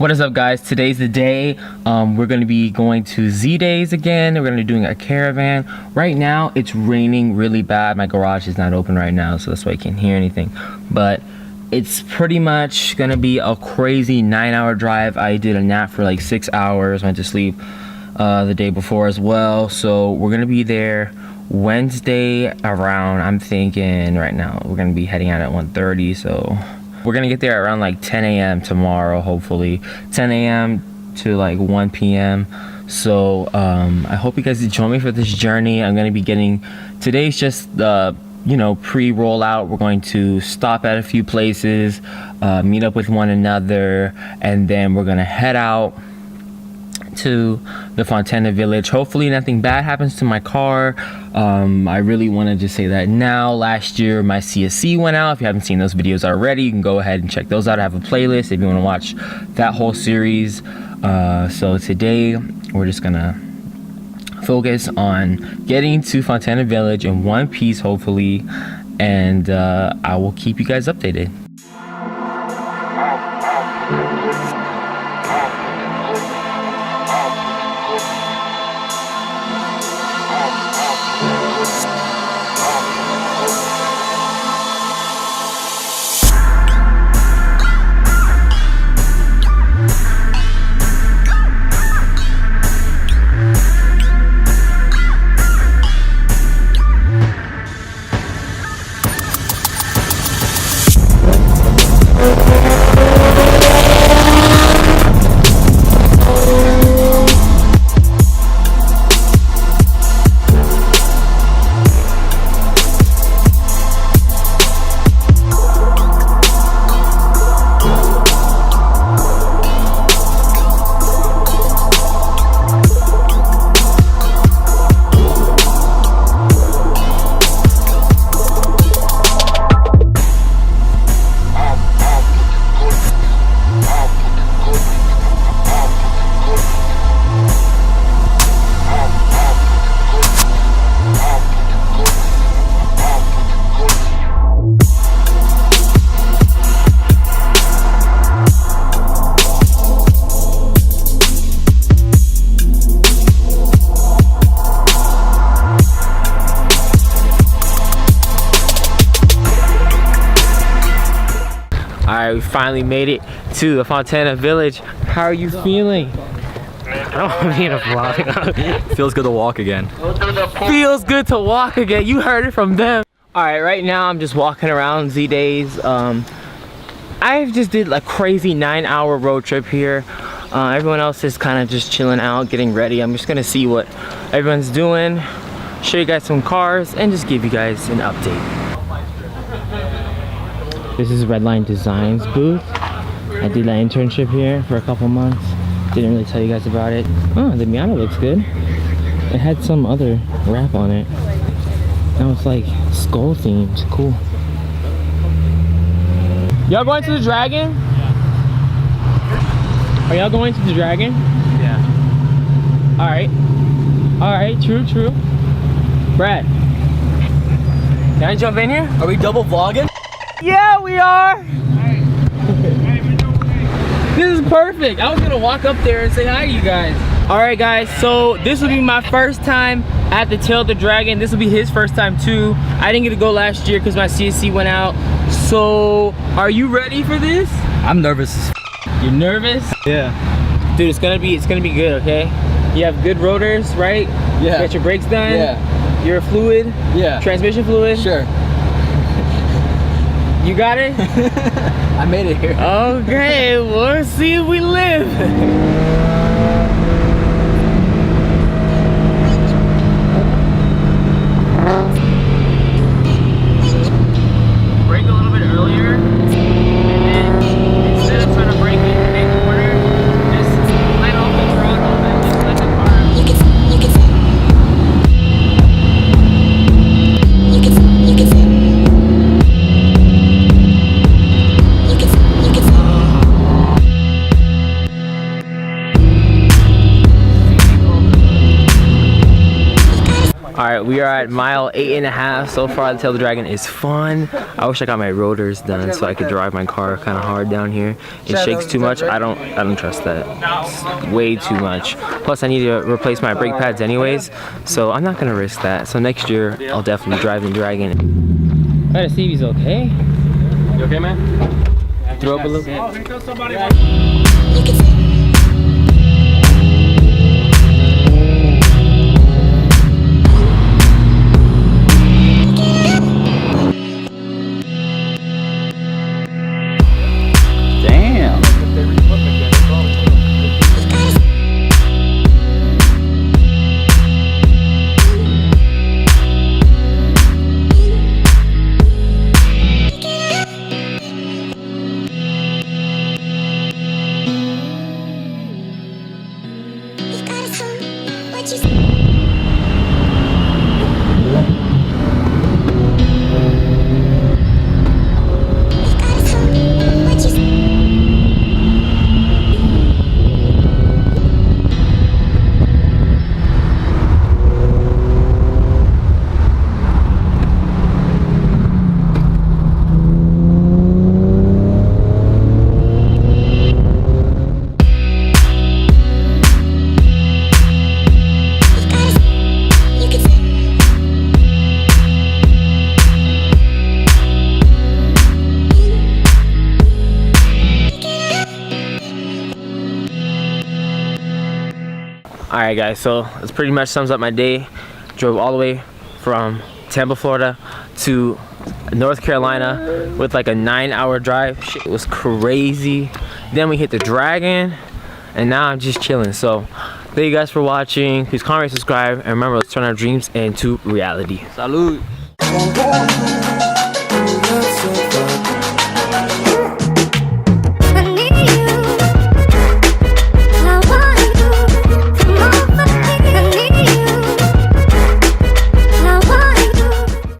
What is up, guys? Today's the day. We're going to be going to Zdayz again. We're going to be doing a caravan. Right now it's raining really bad. My garage is not open right now, so that's why you can't hear anything, but it's pretty much going to be a crazy 9-hour drive. I did a nap for like 6 hours, went to sleep the day before as well. So we're going to be there Wednesday around, I'm thinking right now we're going to be heading out at 1:30, so we're gonna get there around like 10 a.m. tomorrow, hopefully 10 a.m. to like 1 p.m. So I hope you guys join me for this journey. I'm gonna be getting, today's just pre-rollout. We're going to stop at a few places, meet up with one another, and then we're gonna head out to the Fontana village. Hopefully nothing bad happens to my car. I really want to just say that now. Last year my CSC went out. If you haven't seen those videos already, you can go ahead and check those out. I have a playlist if you want to watch that whole series. So today we're just gonna focus on getting to Fontana village in one piece, hopefully, and I will keep you guys updated. Alright, we finally made it to the Fontana village. How are you feeling? I don't want to be in a vlog. Feels good to walk again. Feels good to walk again. You heard it from them. Alright, right now I'm just walking around Zdayz. I just did a crazy 9-hour road trip here. Everyone else is kind of just chilling out, getting ready. I'm just gonna see what everyone's doing, show you guys some cars, and just give you guys an update. This is Redline Designs booth. I did that internship here for a couple months. Didn't really tell you guys about it. Oh, the Miata looks good. It had some other wrap on it. Now it's like skull themed. Cool. Y'all going to the Dragon? Yeah. Are y'all going to the Dragon? Yeah. Alright. Alright, true. Brad. Can I jump in here? Are we double vlogging? Yeah, we are! This is perfect. I was gonna walk up there and say hi to you guys. Alright guys, so this will be my first time at the Tail of the Dragon. This will be his first time too. I didn't get to go last year because my CSC went out. So, are you ready for this? I'm nervous. You're nervous? Yeah. Dude, it's gonna be good, okay? You have good rotors, right? Yeah. You got your brakes done? Yeah. Your fluid? Yeah. Transmission fluid? Sure. You got it? I made it here. Okay, we'll see if we live. Brake a little bit earlier, and then instead of trying to brake in the corner, just let off the throttle and just let the car. Alright, we are at mile 8.5 so far. The Tail of the Dragon is fun. I wish I got my rotors done so I could drive my car kind of hard down here. It shakes too much. I don't trust that. It's way too much. Plus I need to replace my brake pads anyways, so I'm not gonna risk that. So next year I'll definitely drive the Dragon. Gotta see if he's okay. You okay, man? Throw up a little. Oh, here goes somebody. Alright guys, so this pretty much sums up my day. Drove all the way from Tampa, Florida to North Carolina with like a 9-hour drive. Shit was crazy. Then we hit the Dragon and now I'm just chilling. So thank you guys for watching. Please comment, subscribe, and remember, let's turn our dreams into reality. Salud.